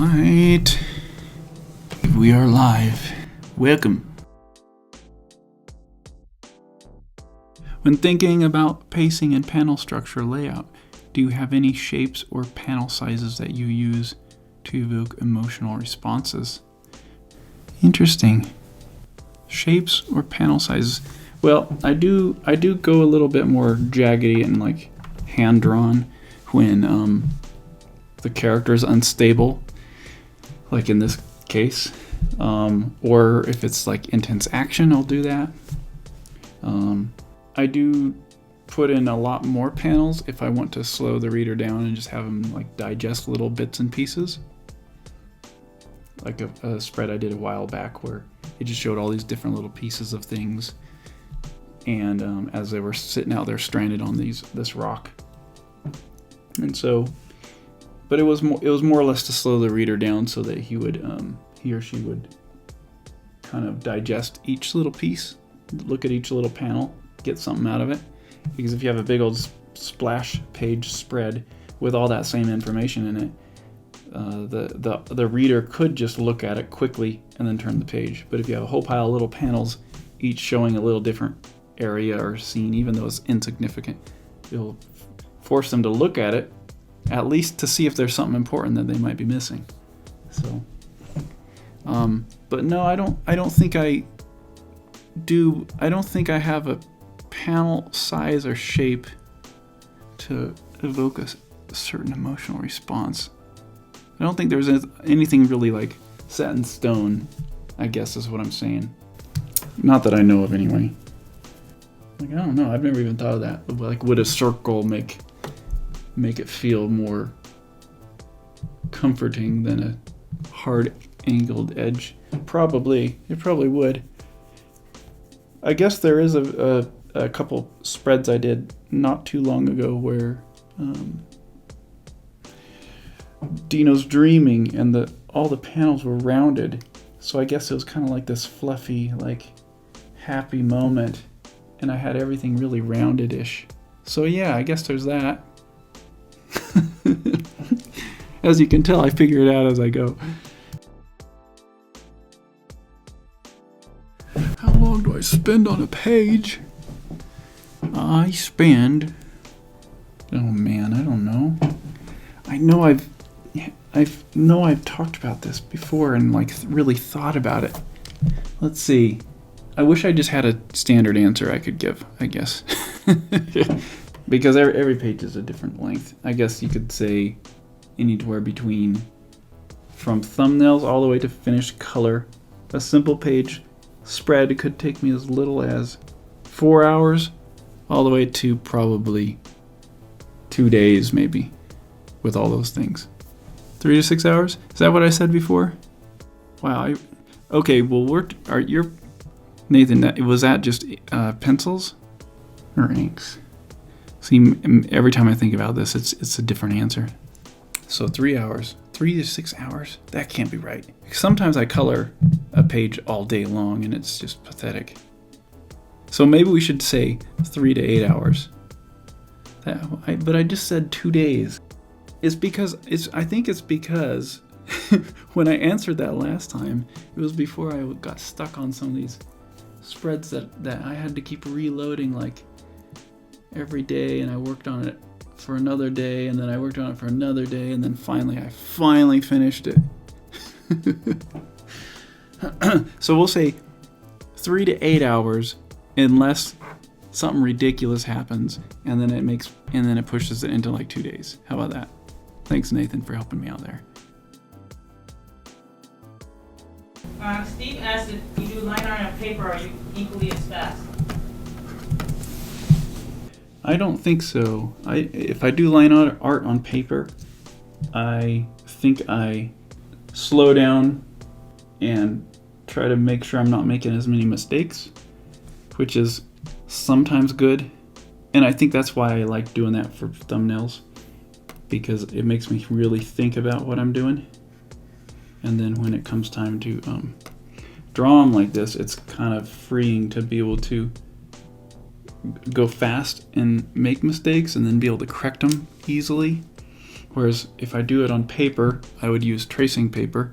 Alright, we are live. Welcome. When thinking about pacing and panel structure layout, do you have any shapes or panel sizes that you use to evoke emotional responses? Interesting. Shapes or panel sizes. Well, I do go a little bit more jaggedy and like hand-drawn when the character is unstable, like in this case, or if it's like intense action, I'll do that. I do put in a lot more panels if I want to slow the reader down and just have them like digest little bits and pieces. Like a spread I did a while back where it just showed all these different little pieces of things, and as they were sitting out there stranded on this rock. And so, but it was more or less to slow the reader down so that he or she would kind of digest each little piece, look at each little panel, get something out of it. Because if you have a big old splash page spread with all that same information in it, the reader could just look at it quickly and then turn the page. But if you have a whole pile of little panels, each showing a little different area or scene, even though it's insignificant, it'll force them to look at it, at least to see if there's something important that they might be missing. So, but no, I don't think I have a panel size or shape to evoke a certain emotional response. I don't think there's anything really like set in stone, I guess is what I'm saying. Not that I know of anyway. Like, I don't know, I've never even thought of that. Like, would a circle make it feel more comforting than a hard angled edge? Probably. It probably would. I guess there is a couple spreads I did not too long ago where Dino's dreaming and all the panels were rounded. So I guess it was kind of like this fluffy, like happy moment, and I had everything really rounded-ish. So yeah, I guess there's that. As you can tell, I figure it out as I go. How long do I spend on a page? I spend... Oh man, I don't know. I know I've talked about this before and like really thought about it. Let's see. I wish I just had a standard answer I could give, I guess. Because every page is a different length. I guess you could say anywhere between, from thumbnails all the way to finished color, a simple page spread could take me as little as 4 hours, all the way to probably 2 days maybe, with all those things. 3 to 6 hours? Is that what I said before? Wow. Okay, well, you're Nathan, was that just pencils or inks? See, every time I think about this, it's a different answer. So 3 hours, 3 to 6 hours? That can't be right. Sometimes I color a page all day long and it's just pathetic. So maybe we should say 3 to 8 hours. But I just said 2 days. I think it's because when I answered that last time, it was before I got stuck on some of these spreads that I had to keep reloading like every day, and I worked on it for another day, and then I worked on it for another day, and then I finally finished it. So we'll say 3 to 8 hours unless something ridiculous happens, and then it pushes it into like 2 days. How about that? Thanks, Nathan, for helping me out there. Steve asked if you do line art on paper, are you equally as fast? I don't think so. If I do line art on paper, I think I slow down and try to make sure I'm not making as many mistakes, which is sometimes good. And I think that's why I like doing that for thumbnails, because it makes me really think about what I'm doing. And then when it comes time to draw them like this, it's kind of freeing to be able to go fast and make mistakes and then be able to correct them easily. Whereas if I do it on paper, I would use tracing paper,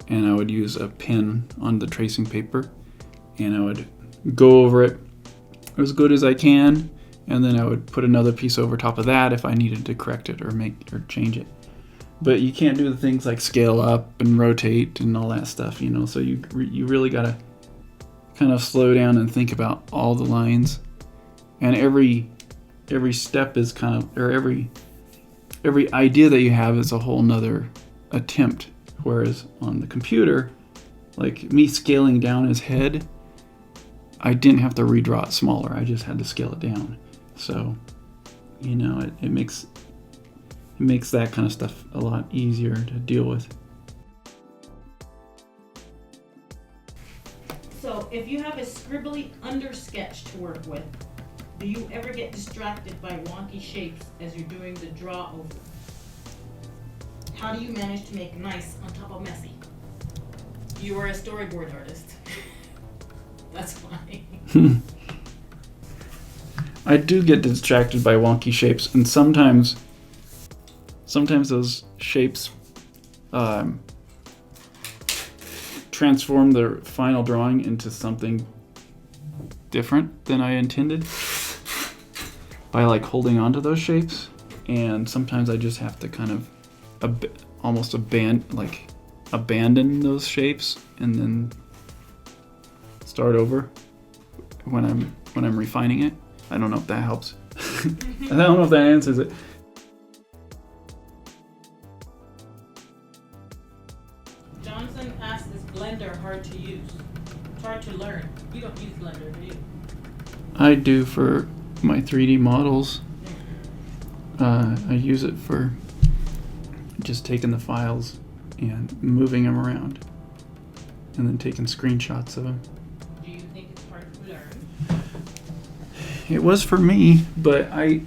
and I would use a pen on the tracing paper, and I would go over it as good as I can, and then I would put another piece over top of that if I needed to correct it or change it. But you can't do the things like scale up and rotate and all that stuff, you know. So you really gotta kind of slow down and think about all the lines, and every step is kind of, or every idea that you have is a whole nother attempt. Whereas on the computer, like me scaling down his head, I didn't have to redraw it smaller. I just had to scale it down. So, you know, it makes that kind of stuff a lot easier to deal with. So if you have a scribbly undersketch to work with, do you ever get distracted by wonky shapes as you're doing the draw over? How do you manage to make nice on top of messy? You are a storyboard artist. That's fine. I do get distracted by wonky shapes, and sometimes those shapes transform the final drawing into something different than I intended by like holding on to those shapes. And sometimes I just have to kind of almost abandon those shapes and then start over when I'm refining it. I don't know if that helps. I don't know if that answers it. Johnson asked, is Blender hard to use? It's hard to learn. You don't use Blender, do you? I do for my 3D models. I use it for just taking the files and moving them around and then taking screenshots of them. Do you think it's hard to learn? It was for me, but I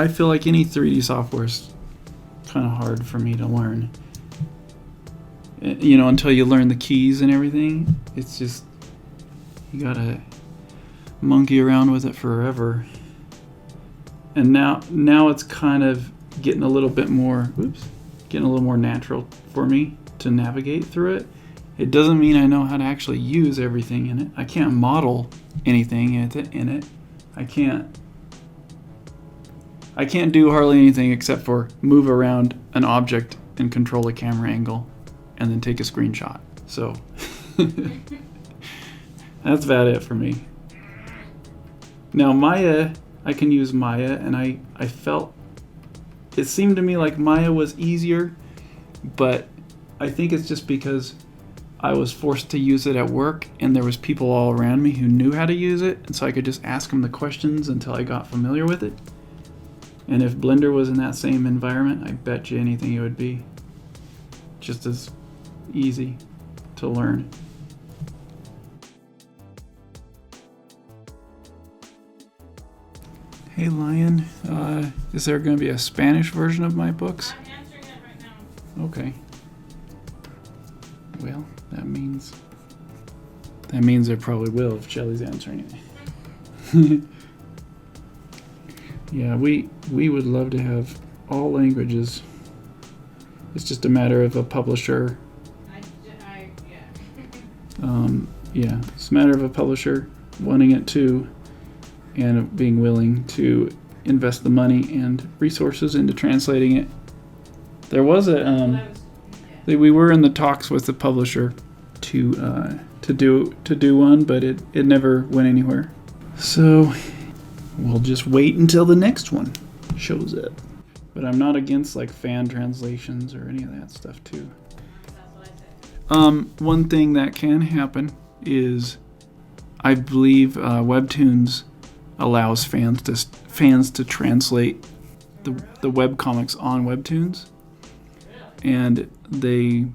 feel like any 3D software is kind of hard for me to learn. You know, until you learn the keys and everything, it's just, you gotta monkey around with it forever. And now it's kind of getting a little more natural for me to navigate through it. It doesn't mean I know how to actually use everything in it. I can't model anything in it. I can't do hardly anything except for move around an object and control a camera angle and then take a screenshot. So that's about it for me. Now Maya, I can use Maya, and I felt, it seemed to me like Maya was easier, but I think it's just because I was forced to use it at work and there was people all around me who knew how to use it, and so I could just ask them the questions until I got familiar with it. And if Blender was in that same environment, I bet you anything it would be just as easy to learn. Hey Lion, is there going to be a Spanish version of my books? I'm answering it right now. Okay. Well, that means there probably will if Shelly's answering it. Yeah, we would love to have all languages. It's just a matter of a publisher. Yeah, it's a matter of a publisher wanting it too, and being willing to invest the money and resources into translating it. There was we were in the talks with the publisher to do one, but it never went anywhere. So we'll just wait until the next one shows up. But I'm not against like fan translations or any of that stuff too. One thing that can happen is, I believe Webtoons allows fans to translate the web comics on Webtoons, and they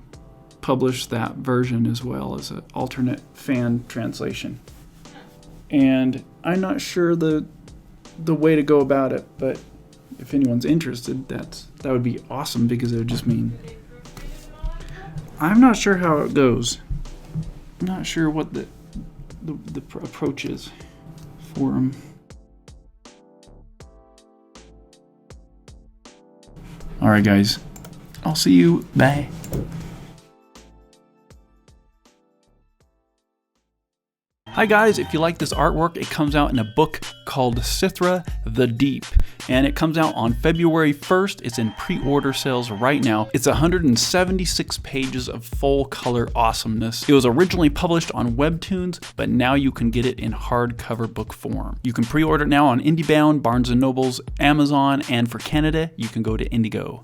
publish that version as well as an alternate fan translation. And I'm not sure the way to go about it, but if anyone's interested, that would be awesome, because it would just mean, I'm not sure how it goes. I'm not sure what the approach is for them. All right, guys. I'll see you. Bye. Hi guys, if you like this artwork, it comes out in a book called Sithra the Deep, and it comes out on February 1st. It's in pre-order sales right now. It's 176 pages of full color awesomeness. It was originally published on Webtoons, but now you can get it in hardcover book form. You can pre-order it now on IndieBound, Barnes & Nobles, Amazon, and for Canada, you can go to Indigo.